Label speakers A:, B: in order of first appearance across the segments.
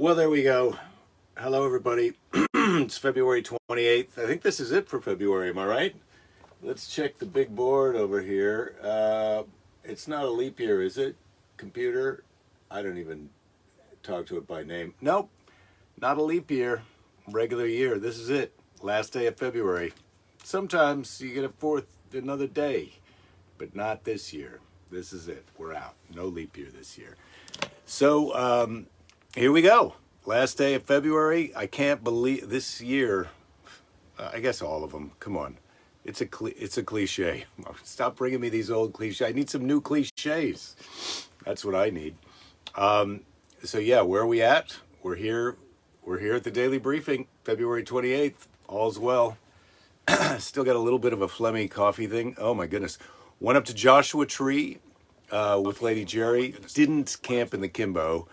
A: Well, there we go. Hello, everybody. It's February 28th. I think this is it for February. Am I right? Let's check the big board over here. It's not a leap year, is it? Computer? I don't even talk to it by name. Nope, not a leap year. Regular year. This is it. Last day of February. Sometimes you get another day, but not this year. This is it. We're out. No leap year this year. So, here we go. Last day of February. I can't believe this year. I guess all of them. Come on. It's a cliche. Stop bringing me these old cliches. I need some new cliches. That's what I need. So yeah, where are we at? We're here. We're here at the Daily Briefing, February 28th. All's well. Still got a little bit of a phlegmy coffee thing. Oh my goodness. Went up to Joshua Tree with Lady Jerry. Didn't camp in the Kimbo.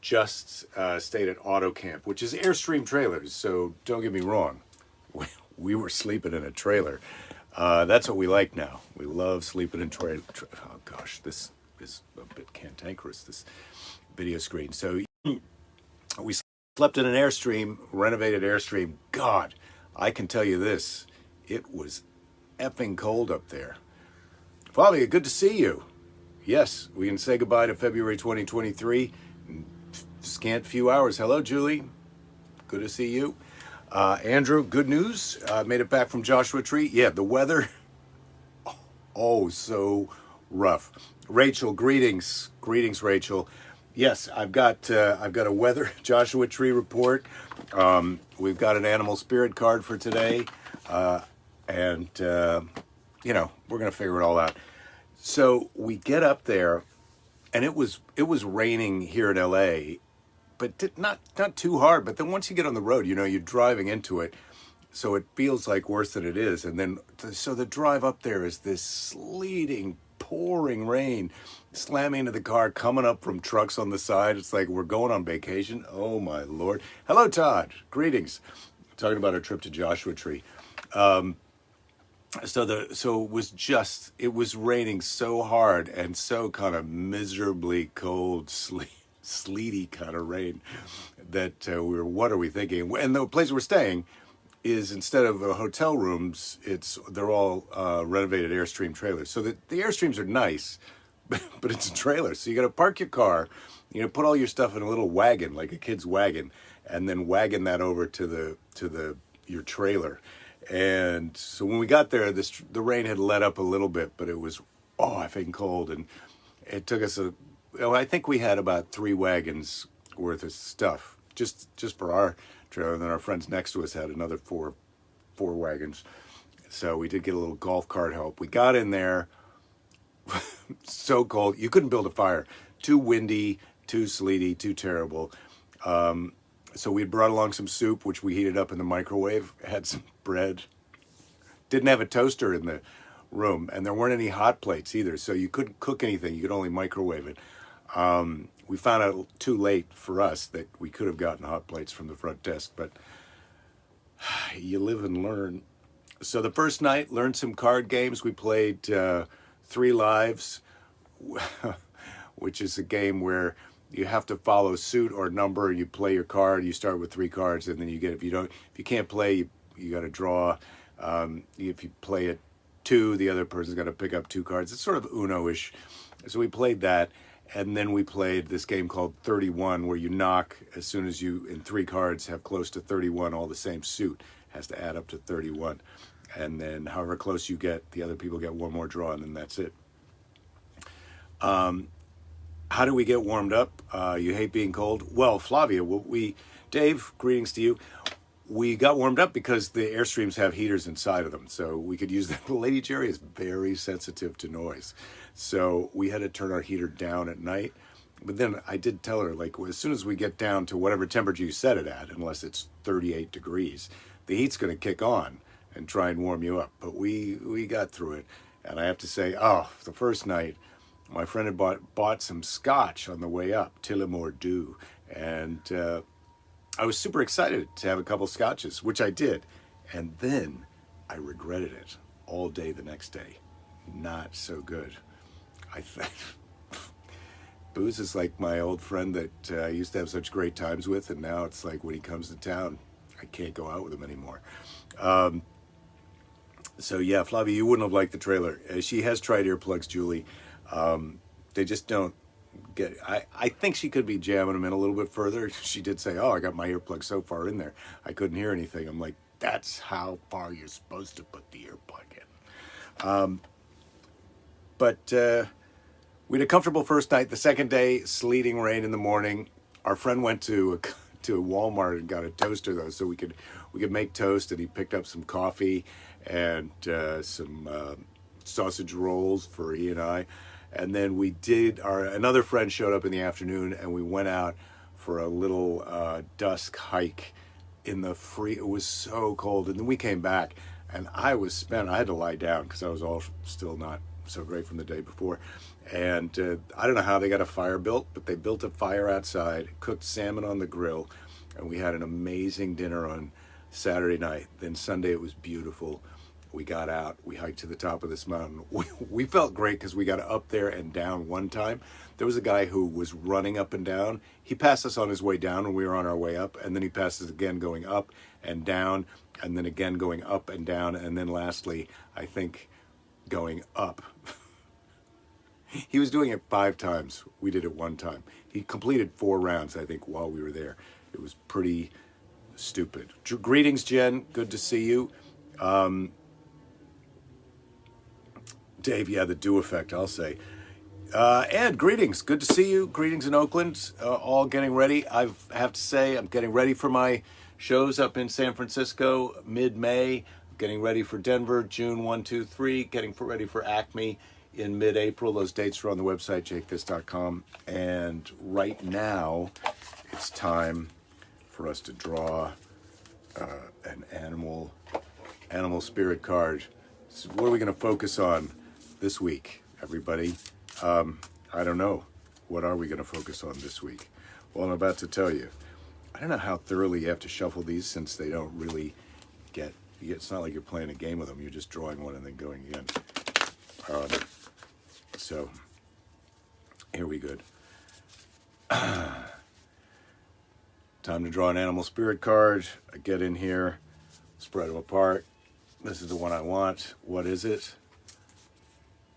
A: Just stayed at Auto Camp, which is Airstream trailers. So don't get me wrong. We were sleeping in a trailer. That's what we like now. We love sleeping in trailer. Oh gosh, this is a bit cantankerous, this video screen. So we slept in an Airstream, renovated Airstream. God, I can tell you this. It was effing cold up there. Flavia, good to see you. Yes, we can say goodbye to February 2023. Scant few hours. Hello, Julie. Good to see you. Andrew, good news. Made it back from Joshua Tree. Yeah, the weather. Oh, so rough. Rachel, greetings. Greetings, Rachel. Yes, I've got a weather Joshua Tree report. We've got an animal spirit card for today. And we're going to figure it all out. So we get up there, and it was raining here in LA, but not too hard. But then once you get on the road, you're driving into it, so it feels like worse than it is. And then so the drive up there is this sleeting, pouring rain, slamming into the car, coming up from trucks on the side. It's like we're going on vacation. Oh my Lord! Hello, Todd. Greetings. Talking about our trip to Joshua Tree. So it was raining so hard and so kind of miserably cold, sleety kind of rain that what are we thinking? And the place we're staying is, instead of hotel rooms, they're all renovated Airstream trailers. So the Airstreams are nice, but it's a trailer. So you got to park your car, put all your stuff in a little wagon, like a kid's wagon, and then wagon that over to your trailer. And so when we got there, the rain had let up a little bit, but it was effing cold, and it took us I think we had about 3 wagons worth of stuff just for our trailer. And then our friends next to us had another four wagons. So we did get a little golf cart help. We got in there, so cold you couldn't build a fire. Too windy, too sleety, too terrible. So we brought along some soup, which we heated up in the microwave, had some bread. Didn't have a toaster in the room, and there weren't any hot plates either, so you couldn't cook anything. You could only microwave it. We found out too late for us that we could have gotten hot plates from the front desk, but you live and learn. So the first night, learned some card games. We played 3 Lives, which is a game where you have to follow suit or number. You play your card. You start with 3 cards, and then if you can't play, you got to draw. If you play at 2, the other person's got to pick up 2 cards. It's sort of Uno-ish. So we played that, and then we played this game called 31, where you knock as soon as you, in 3 cards, have close to 31, all the same suit has to add up to 31. And then however close you get, the other people get one more draw, and then that's it. How do we get warmed up? You hate being cold? Well, Flavia, Dave, greetings to you. We got warmed up because the Airstreams have heaters inside of them, so we could use them. Lady Jerry is very sensitive to noise, so we had to turn our heater down at night. But then I did tell her, as soon as we get down to whatever temperature you set it at, unless it's 38 degrees, the heat's going to kick on and try and warm you up. But we got through it, and I have to say, the first night, my friend had bought some scotch on the way up, Tillamore Dew, and I was super excited to have a couple scotches, which I did, and then I regretted it all day the next day. Not so good. Booze is like my old friend that I used to have such great times with, and now it's like when he comes to town, I can't go out with him anymore. So yeah, Flavia, you wouldn't have liked the trailer. She has tried earplugs, Julie. They just don't get. I think she could be jamming them in a little bit further. She did say, "Oh, I got my earplug so far in there, I couldn't hear anything." I'm like, "That's how far you're supposed to put the earplug in." But we had a comfortable first night. The second day, sleeting rain in the morning. Our friend went to Walmart and got a toaster though, so we could make toast. And he picked up some coffee and some sausage rolls for he and I. And then we did another friend showed up in the afternoon, and we went out for a little dusk hike in the free. It was so cold, and then we came back, and I was spent. I had to lie down because I was all still not so great from the day before. And I don't know how they got a fire built, but they built a fire outside, cooked salmon on the grill, and we had an amazing dinner on Saturday night. Then Sunday it was beautiful. We got out, we hiked to the top of this mountain. We felt great because we got up there and down one time. There was a guy who was running up and down. He passed us on his way down when we were on our way up, and then he passed us again going up and down, and then again going up and down, and then lastly, I think, going up. He was doing it 5 times. We did it 1 time. He completed 4 rounds, I think, while we were there. It was pretty stupid. Greetings, Jen. Good to see you. Dave, yeah, the dew effect, I'll say. Ed, greetings. Good to see you. Greetings in Oakland. All getting ready. I have to say, I'm getting ready for my shows up in San Francisco mid-May. Getting ready for Denver, June 1, 2, 3. Getting ready for Acme in mid-April. Those dates are on the website, jakethis.com. And right now, it's time for us to draw an animal spirit card. So what are we going to focus on this week, everybody? I don't know. What are we going to focus on this week? Well, I'm about to tell you. I don't know how thoroughly you have to shuffle these since they don't really get. It's not like you're playing a game with them. You're just drawing one and then going again. So here we go. Time to draw an animal spirit card. I get in here, spread them apart. This is the one I want. What is it?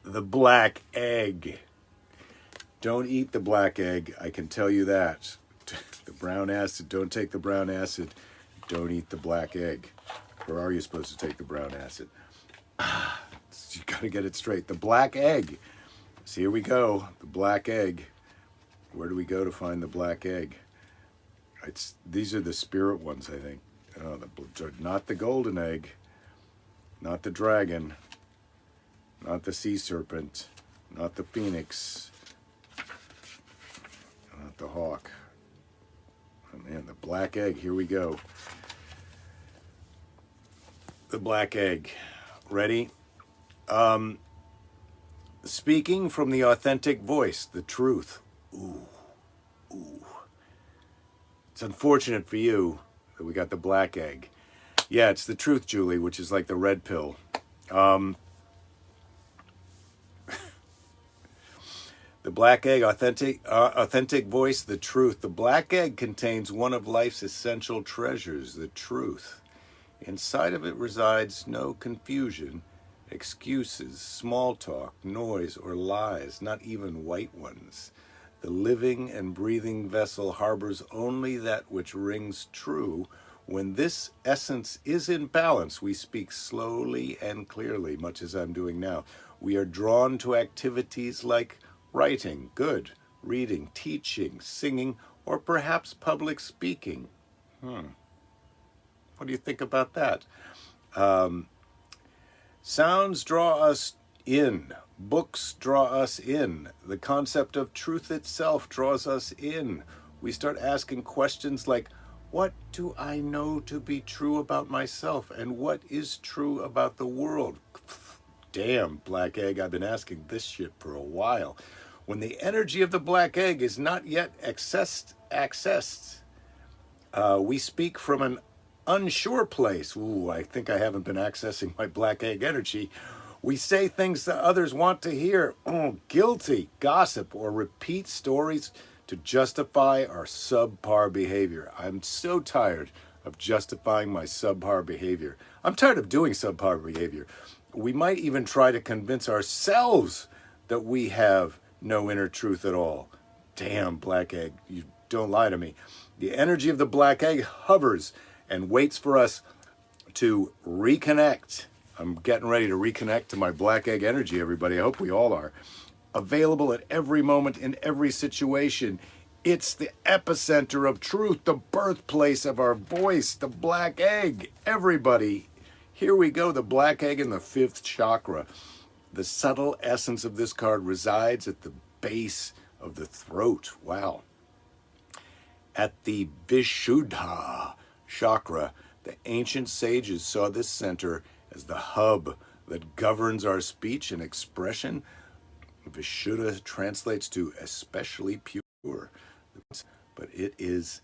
A: The black egg. Don't eat the black egg. I can tell you that. The brown acid. Don't take the brown acid. Don't eat the black egg. Or are you supposed to take the brown acid? You got to get it straight. The black egg. So here we go. The black egg. Where do we go to find the black egg? These are the spirit ones, I think. Oh, not the golden egg. Not the dragon. Not the sea serpent. Not the phoenix. Not the hawk. Oh man, the black egg. Here we go. The black egg. Ready? Speaking from the authentic voice, the truth. Ooh. Ooh. It's unfortunate for you that we got the black egg. Yeah, it's the truth, Julie, which is like the red pill. The black egg, authentic voice, the truth. The black egg contains one of life's essential treasures, the truth. Inside of it resides no confusion, excuses, small talk, noise, or lies, not even white ones. The living and breathing vessel harbors only that which rings true. When this essence is in balance, we speak slowly and clearly, much as I'm doing now. We are drawn to activities like writing, good, reading, teaching, singing, or perhaps public speaking. What do you think about that? Sounds draw us in. Books draw us in. The concept of truth itself draws us in. We start asking questions like, what do I know to be true about myself? And what is true about the world? Damn, black egg, I've been asking this shit for a while. When the energy of the black egg is not yet accessed, we speak from an unsure place. Ooh, I think I haven't been accessing my black egg energy. We say things that others want to hear. Oh, guilty, gossip, or repeat stories to justify our subpar behavior. I'm so tired of justifying my subpar behavior. I'm tired of doing subpar behavior. We might even try to convince ourselves that we have no inner truth at all. Damn, black egg, you don't lie to me. The energy of the black egg hovers and waits for us to reconnect. I'm getting ready to reconnect to my black egg energy, everybody. I hope we all are. Available at every moment in every situation. It's the epicenter of truth, the birthplace of our voice, the black egg. Everybody, here we go, the black egg in the fifth chakra. The subtle essence of this card resides at the base of the throat. Wow. At the Vishuddha chakra, the ancient sages saw this center as the hub that governs our speech and expression. Vishuddha translates to especially pure, but it is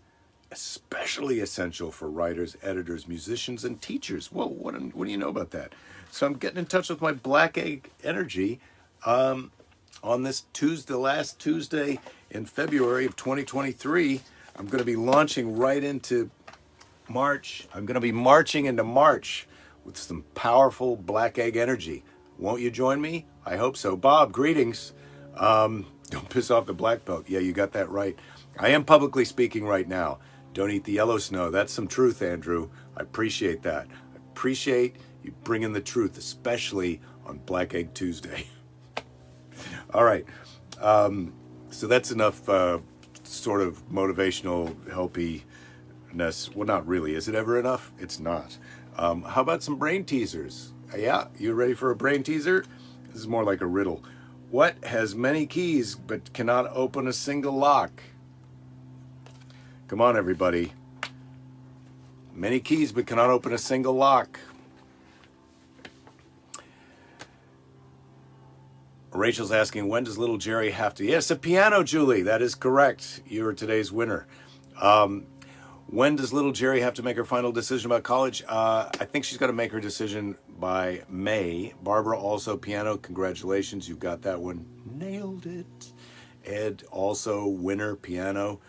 A: especially essential for writers, editors, musicians, and teachers. Well, what do you know about that? So I'm getting in touch with my black egg energy on this Tuesday, the last Tuesday in February of 2023. I'm going to be launching right into March. I'm going to be marching into March with some powerful black egg energy. Won't you join me? I hope so. Bob, greetings. Don't piss off the black belt. Yeah, you got that right. I am publicly speaking right now. Don't eat the yellow snow. That's some truth, Andrew. I appreciate that. I appreciate you bringing the truth, especially on Black Egg Tuesday. All right. So that's enough sort of motivational helpiness. Well, not really. Is it ever enough? It's not. How about some brain teasers? Yeah, you ready for a brain teaser? This is more like a riddle. What has many keys but cannot open a single lock? Come on, everybody. Many keys but cannot open a single lock. Rachel's asking, when does little Jerry have to? Yes, a piano, Julie. That is correct. You're today's winner. When does little Jerry have to make her final decision about college? I think she's got to make her decision by May. Barbara, also piano. Congratulations. You got that one. Nailed it. Ed, also winner, piano.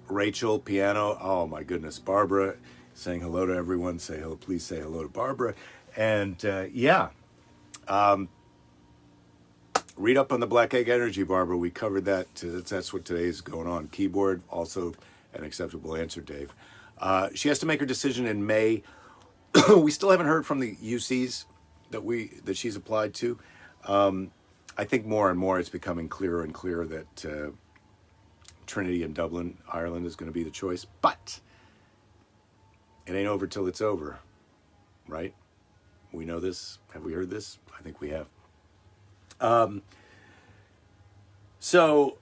A: Rachel, piano. Oh, my goodness. Barbara, saying hello to everyone. Say hello. Please say hello to Barbara. And, read up on the Black Egg Energy, Barbara. We covered that. That's what today's going on. Keyboard, also an acceptable answer, Dave. She has to make her decision in May. We still haven't heard from the UCs that she's applied to. I think more and more it's becoming clearer and clearer that Trinity in Dublin, Ireland is going to be the choice. But it ain't over till it's over, right? We know this. Have we heard this? I think we have. So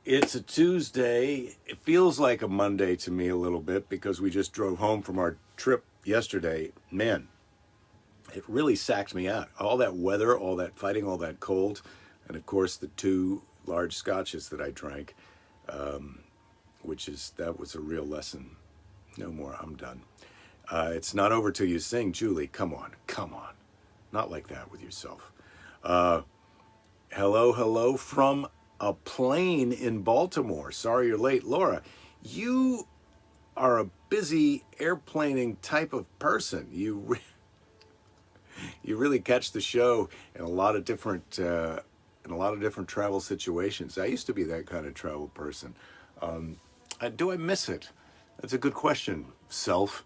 A: it's a Tuesday. It feels like a Monday to me a little bit because we just drove home from our trip yesterday. Man, it really sacked me out. All that weather, all that fighting, all that cold, and of course the 2 large scotches that I drank, that was a real lesson. No more, I'm done. It's not over till you sing, Julie. Come on. Not like that with yourself. Hello from a plane in Baltimore. Sorry you're late. Laura, you are a busy airplaning type of person. You really catch the show in a lot of different travel situations. I used to be that kind of travel person. Do I miss it? That's a good question, self.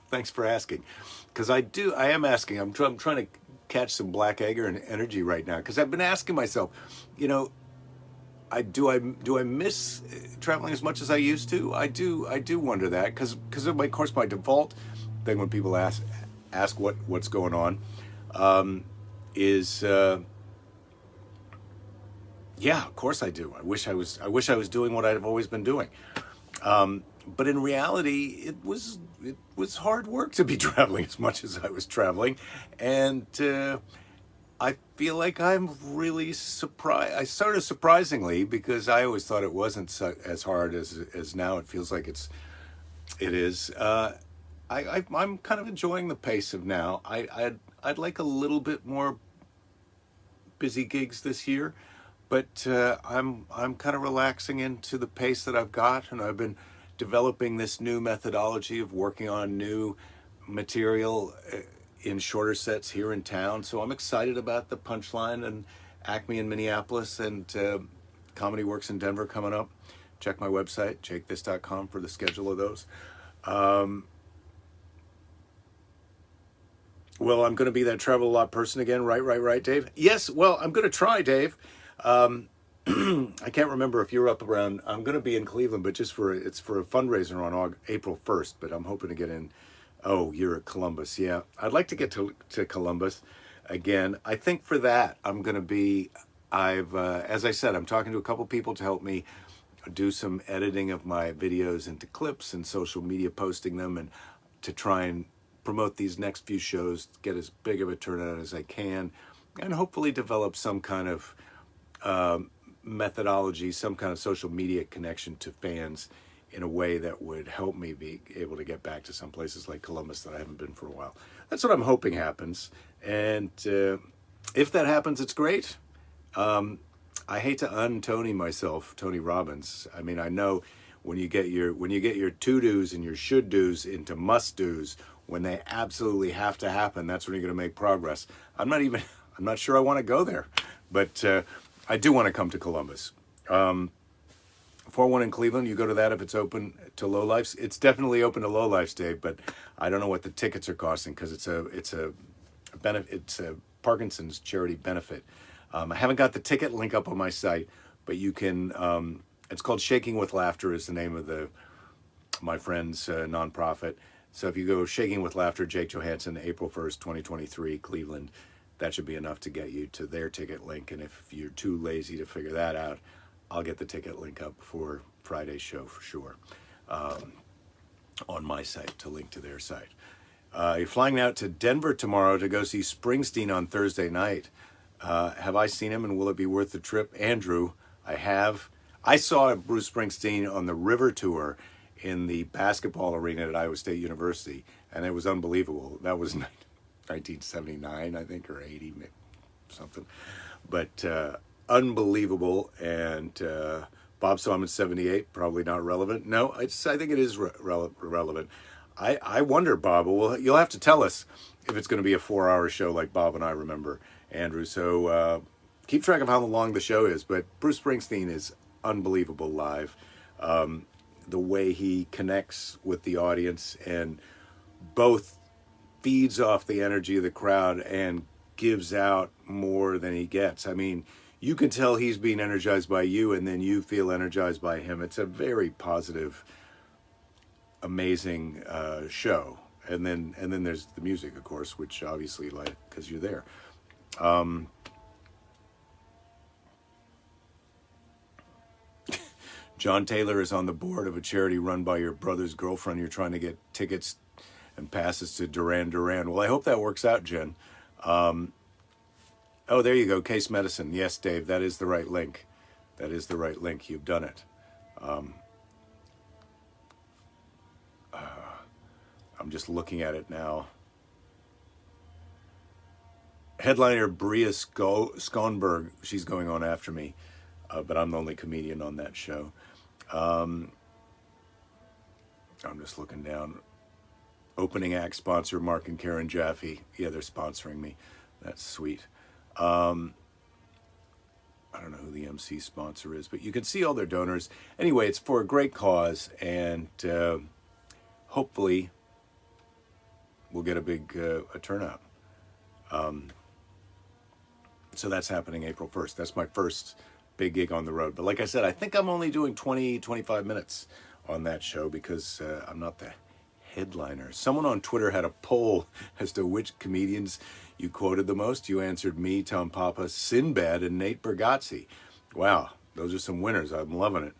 A: Thanks for asking. Because I am asking. I'm trying to catch some black egg and energy right now because I've been asking myself, do I miss traveling as much as I used to? I do wonder that because of course my default thing when people ask what's going on is yeah, of course I do. I wish I was doing what I've always been doing. But in reality, it was hard work to be traveling as much as I was traveling. And I feel like I'm really surprised. I started surprisingly because I always thought it wasn't as hard as now. It feels like it is. I'm kind of enjoying the pace of now. I'd like a little bit more busy gigs this year, but I'm kind of relaxing into the pace that I've got, and I've been developing this new methodology of working on new material in shorter sets here in town. So I'm excited about the Punchline and Acme in Minneapolis and Comedy Works in Denver coming up. Check my website, jakethis.com, for the schedule of those. Well, I'm going to be that travel a lot person again. Right, Dave. Yes. Well, I'm going to try, Dave. I can't remember if you're up around. I'm going to be in Cleveland, but it's for a fundraiser on April 1st. But I'm hoping to get in. Oh, you're at Columbus. Yeah, I'd like to get to Columbus again. I think for that I'm going to be. As I said, I'm talking to a couple people to help me do some editing of my videos into clips and social media, posting them, and to try and promote these next few shows, get as big of a turnout as I can, and hopefully develop some kind of methodology, some kind of social media connection to fans in a way that would help me be able to get back to some places like Columbus that I haven't been for a while. That's what I'm hoping happens. And if that happens, it's great. I hate to un-Tony myself, Tony Robbins. I mean, I know when you get your to-dos and your should-dos into must-dos, when they absolutely have to happen, that's when you're going to make progress. I'm not sure I want to go there, but I do want to come to Columbus. 4-1 in Cleveland, you go to that if it's open to lowlifes. It's definitely open to lowlifes, Dave, but I don't know what the tickets are costing because it's a Parkinson's charity benefit. I haven't got the ticket link up on my site, but you can. It's called Shaking with Laughter is the name of my friend's nonprofit. So if you go Shaking with Laughter, Jake Johannsen, April 1st, 2023, Cleveland, that should be enough to get you to their ticket link. And if you're too lazy to figure that out, I'll get the ticket link up for Friday's show for sure on my site to link to their site. You're flying out to Denver tomorrow to go see Springsteen on Thursday night. Have I seen him, and will it be worth the trip? Andrew, I have. I saw Bruce Springsteen on the River Tour in the basketball arena at Iowa State University, and it was unbelievable. That was 1979, I think, or 80, maybe, something. But unbelievable. And Bob saw him in 78, probably not relevant. No, I think it is relevant. I wonder, Bob, well, you'll have to tell us if it's going to be a 4-hour show like Bob and I remember, Andrew. So keep track of how long the show is. But Bruce Springsteen is unbelievable live. The way he connects with the audience and both feeds off the energy of the crowd and gives out more than he gets. I mean, you can tell he's being energized by you, and then you feel energized by him. It's a very positive, amazing show. And then there's the music, of course, which obviously, like, because you're there. John Taylor is on the board of a charity run by your brother's girlfriend. You're trying to get tickets and passes to Duran Duran. Well, I hope that works out, Jen. Oh, there you go. Case Medicine. Yes, Dave, that is the right link. That is the right link. You've done it. I'm just looking at it now. Headliner Bria Skonberg. She's going on after me, but I'm the only comedian on that show. I'm just looking down. Opening act sponsor Mark and Karen Jaffe. Yeah, they're sponsoring me. That's sweet. I don't know who the MC sponsor is, but you can see all their donors. Anyway, it's for a great cause, and hopefully we'll get a big a turnout. So that's happening April 1st. That's my first big gig on the road. But like I said, I think I'm only doing 25 minutes on that show because I'm not the headliner. Someone on Twitter had a poll as to which comedians you quoted the most. You answered me, Tom Papa, Sinbad, and Nate Bargatze. Wow, those are some winners. I'm loving it.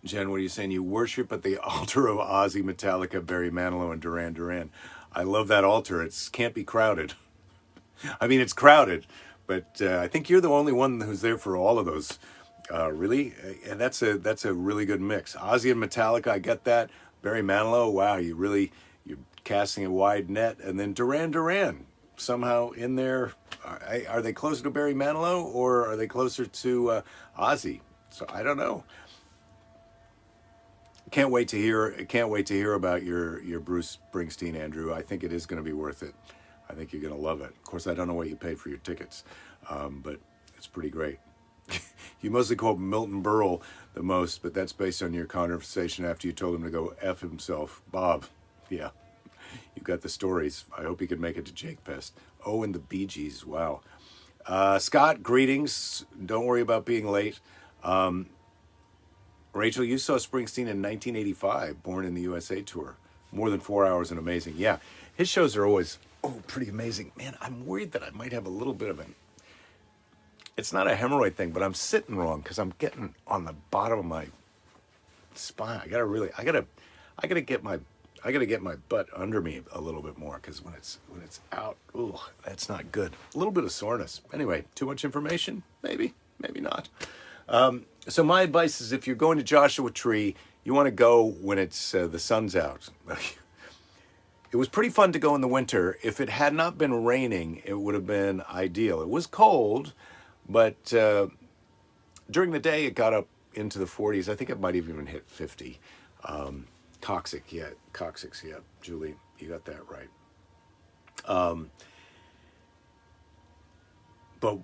A: Jen, what are you saying? You worship at the altar of Ozzy, Metallica, Barry Manilow, and Duran Duran. I love that altar. It can't be crowded. I mean, it's crowded, but I think you're the only one who's there for all of those Really? And that's a really good mix. Ozzy and Metallica, I get that. Barry Manilow, wow, you're casting a wide net. And then Duran Duran, somehow in there. Are they closer to Barry Manilow or are they closer to Ozzy? So I don't know. Can't wait to hear about your Bruce Springsteen, Andrew. I think it is going to be worth it. I think you're going to love it. Of course, I don't know what you paid for your tickets, but it's pretty great. You mostly quote Milton Berle the most, but that's based on your conversation after you told him to go F himself. Bob, yeah, you got the stories. I hope he can make it to Jake Fest. Oh, and the Bee Gees, wow. Scott, greetings. Don't worry about being late. Rachel, you saw Springsteen in 1985, Born in the USA tour. More than 4 hours and amazing. Yeah, his shows are always, pretty amazing. Man, I'm worried that I might have a little bit of an, it's not a hemorrhoid thing, but I'm sitting wrong because I'm getting on the bottom of my spine. I gotta get my butt under me a little bit more because when it's out, ooh, that's not good. A little bit of soreness. Anyway, too much information? Maybe not. So my advice is if you're going to Joshua Tree, you want to go when it's the sun's out. It was pretty fun to go in the winter. If it had not been raining, it would have been ideal. It was cold, but during the day it got up into the 40s. I think it might have even hit 50. Coccyx, yeah. Julie, you got that right.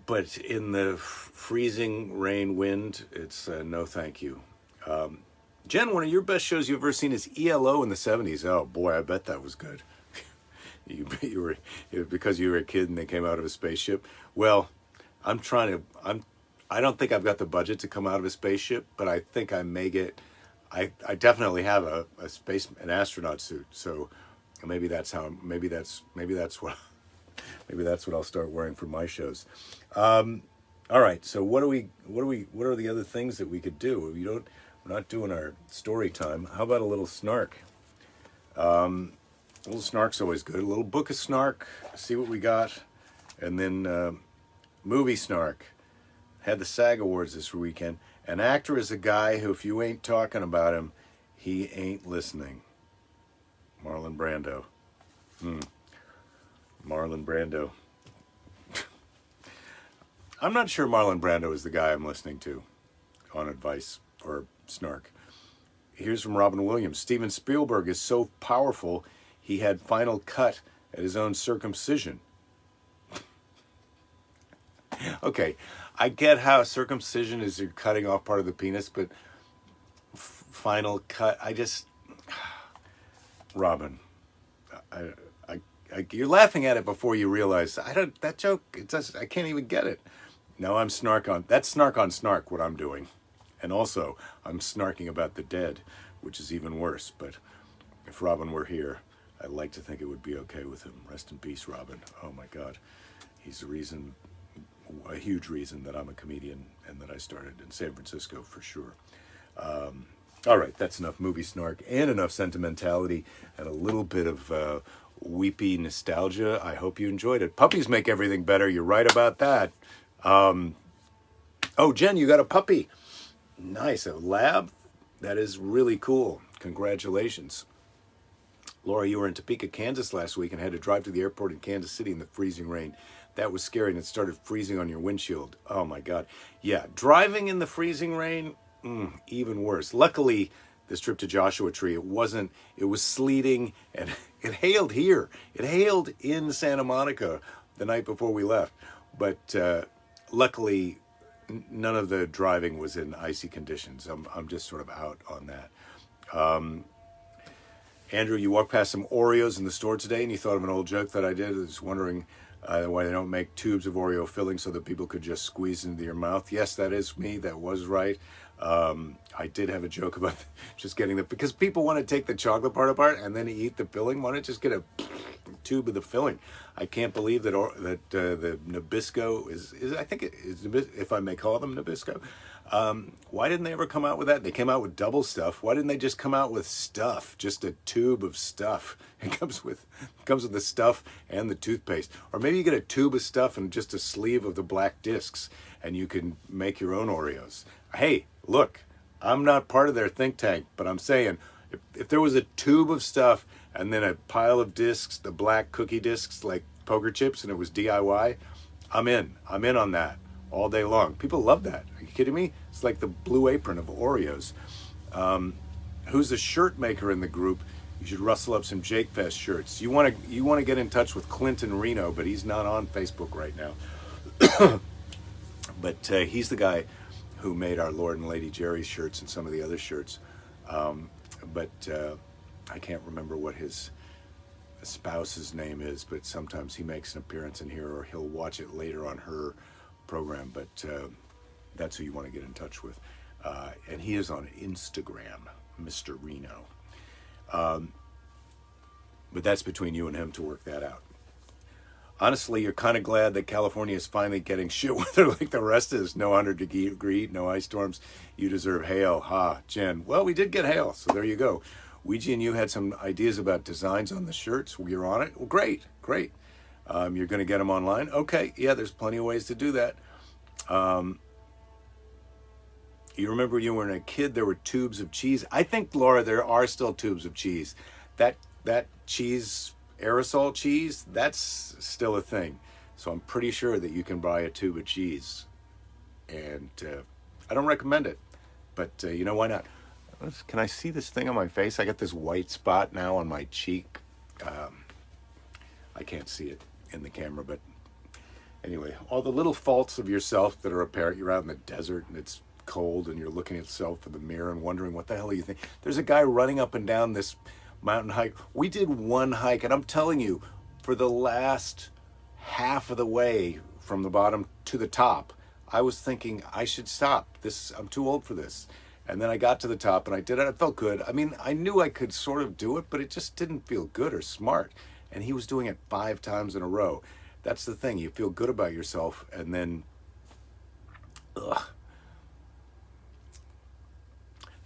A: But in the freezing rain wind, it's no thank you. Jen, one of your best shows you've ever seen is ELO in the 70s. Oh boy, I bet that was good. Because you were a kid and they came out of a spaceship. Well, I don't think I've got the budget to come out of a spaceship, but I think I may get, I definitely have an astronaut suit. So maybe that's what I'll start wearing for my shows. All right. So what are the other things that we could do? We're not doing our story time. How about a little snark? A little snark's always good. A little book of snark, see what we got. And then movie snark. Had the SAG Awards this weekend. An actor is a guy who, if you ain't talking about him, he ain't listening. Marlon Brando. Marlon Brando. I'm not sure Marlon Brando is the guy I'm listening to on advice or snark. Here's from Robin Williams. Steven Spielberg is so powerful, he had final cut at his own circumcision. Okay, I get how circumcision is you're cutting off part of the penis, but final cut, Robin, you're laughing at it before you realize that joke. I can't even get it. No, I'm that's snark on snark. What I'm doing, and also I'm snarking about the dead, which is even worse. But if Robin were here, I'd like to think it would be okay with him. Rest in peace, Robin. Oh my God, he's a huge reason that I'm a comedian and that I started in San Francisco for sure. All right, that's enough movie snark and enough sentimentality and a little bit of weepy nostalgia. I hope you enjoyed it. Puppies make everything better. You're right about that. Oh, Jen, you got a puppy. Nice. A lab? That is really cool. Congratulations. Laura, you were in Topeka, Kansas last week and had to drive to the airport in Kansas City in the freezing rain. That was scary, and it started freezing on your windshield. Oh, my God. Yeah, driving in the freezing rain, even worse. Luckily, this trip to Joshua Tree, it was sleeting, and it hailed here. It hailed in Santa Monica the night before we left. But luckily, none of the driving was in icy conditions. I'm just sort of out on that. Andrew, you walked past some Oreos in the store today, and you thought of an old joke that I did. I was wondering why they don't make tubes of Oreo filling so that people could just squeeze into your mouth. Yes, that is me. That was right. I did have a joke about just getting because people want to take the chocolate part apart and then eat the filling. Why not just get a tube of the filling? I can't believe that the Nabisco is I think it is, if I may call them Nabisco. Why didn't they ever come out with that? They came out with double stuff. Why didn't they just come out with stuff? Just a tube of stuff. It comes with the stuff and the toothpaste. Or maybe you get a tube of stuff and just a sleeve of the black discs, and you can make your own Oreos. Hey, look, I'm not part of their think tank, but I'm saying if there was a tube of stuff and then a pile of discs, the black cookie discs like poker chips, and it was DIY, I'm in. I'm in on that all day long. People love that. Are you kidding me? It's like the Blue Apron of Oreos. Who's a shirt maker in the group? You should rustle up some Jake Fest shirts. You want to get in touch with Clinton Reno, but he's not on Facebook right now. But he's the guy who made our Lord and Lady Jerry shirts and some of the other shirts. But I can't remember what his spouse's name is, but sometimes he makes an appearance in here, or he'll watch it later on her program. But that's who you want to get in touch with. And he is on Instagram, Mr. Reno. But that's between you and him to work that out. Honestly, you're kind of glad that California is finally getting shit weather like the rest of us. No 100-degree, no ice storms. You deserve hail. Ha, Jen. Well, we did get hail, so there you go. Ouija and you had some ideas about designs on the shirts. You're on it? Well, great, great. You're going to get them online? Okay, yeah, there's plenty of ways to do that. You remember when you were a kid, there were tubes of cheese. I think, Laura, there are still tubes of cheese. That cheese, aerosol cheese, that's still a thing. So I'm pretty sure that you can buy a tube of cheese. And I don't recommend it, but why not? Can I see this thing on my face? I got this white spot now on my cheek. I can't see it in the camera, but anyway, all the little faults of yourself that are apparent. You're out in the desert and it's cold and you're looking at yourself in the mirror and wondering what the hell you think. There's a guy running up and down this mountain hike. We did one hike, and I'm telling you, for the last half of the way from the bottom to the top, I was thinking I should stop. I'm too old for this. And then I got to the top and I did it. I felt good. I mean, I knew I could sort of do it, but it just didn't feel good or smart. And he was doing it 5 times in a row. That's the thing. You feel good about yourself, and then, ugh.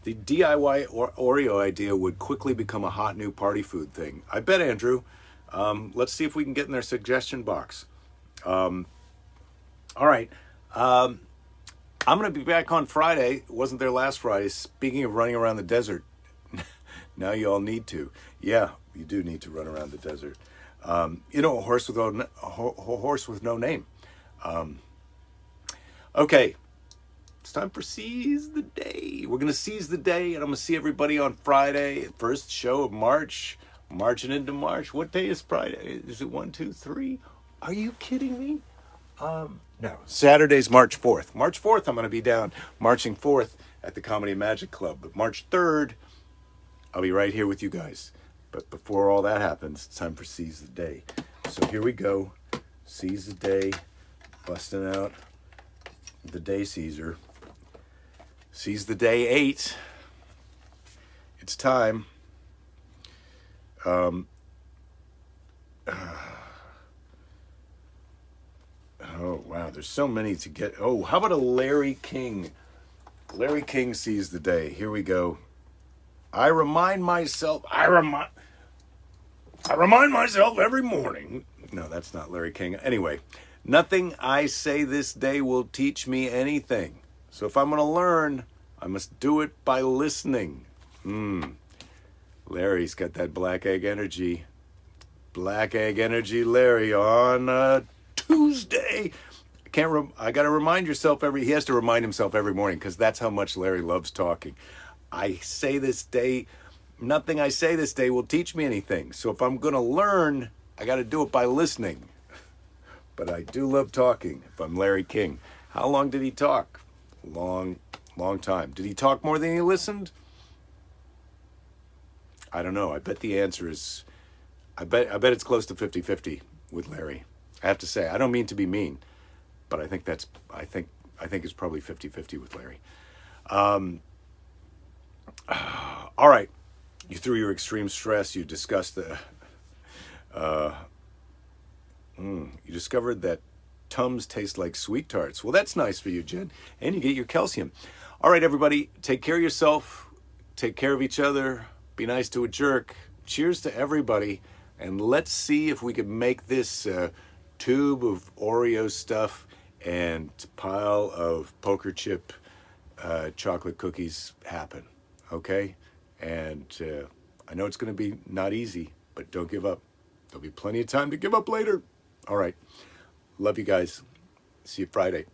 A: The DIY Oreo idea would quickly become a hot new party food thing. I bet, Andrew. Let's see if we can get in their suggestion box. All right. I'm going to be back on Friday. Wasn't there last Friday. Speaking of running around the desert, now you all need to. Yeah, you do need to run around the desert. A horse with no name. Okay. It's time for Seize the Day. We're going to seize the day, and I'm going to see everybody on Friday. First show of March. Marching into March. What day is Friday? Is it 1, 2, 3? Are you kidding me? No. Saturday's March 4th. March 4th, I'm going to be down marching 4th at the Comedy Magic Club. But March 3rd, I'll be right here with you guys. But before all that happens, it's time for Seize the Day. So here we go. Seize the Day. Busting out the Day Seizer. Seize the Day 8. It's time. Oh, wow. There's so many to get. Oh, how about a Larry King? Larry King Seize the Day. Here we go. I remind myself every morning. No, that's not Larry King. Anyway, nothing I say this day will teach me anything. So if I'm going to learn, I must do it by listening. Larry's got that black egg energy. Black egg energy, Larry, on a Tuesday. I got to remind yourself he has to remind himself every morning, because that's how much Larry loves talking. Nothing I say this day will teach me anything. So if I'm going to learn, I got to do it by listening. But I do love talking if I'm Larry King. How long did he talk? Long time. Did he talk more than he listened? I don't know. I bet the answer is, I bet it's close to 50-50 with Larry. I have to say, I don't mean to be mean, but I think it's probably 50-50 with Larry. All right. You threw your extreme stress. You discussed you discovered that Tums taste like sweet tarts. Well, that's nice for you, Jen. And you get your calcium. All right, everybody. Take care of yourself. Take care of each other. Be nice to a jerk. Cheers to everybody. And let's see if we can make this tube of Oreo stuff and pile of poker chip chocolate cookies happen, okay? And I know it's going to be not easy, but don't give up. There'll be plenty of time to give up later. All right. Love you guys. See you Friday.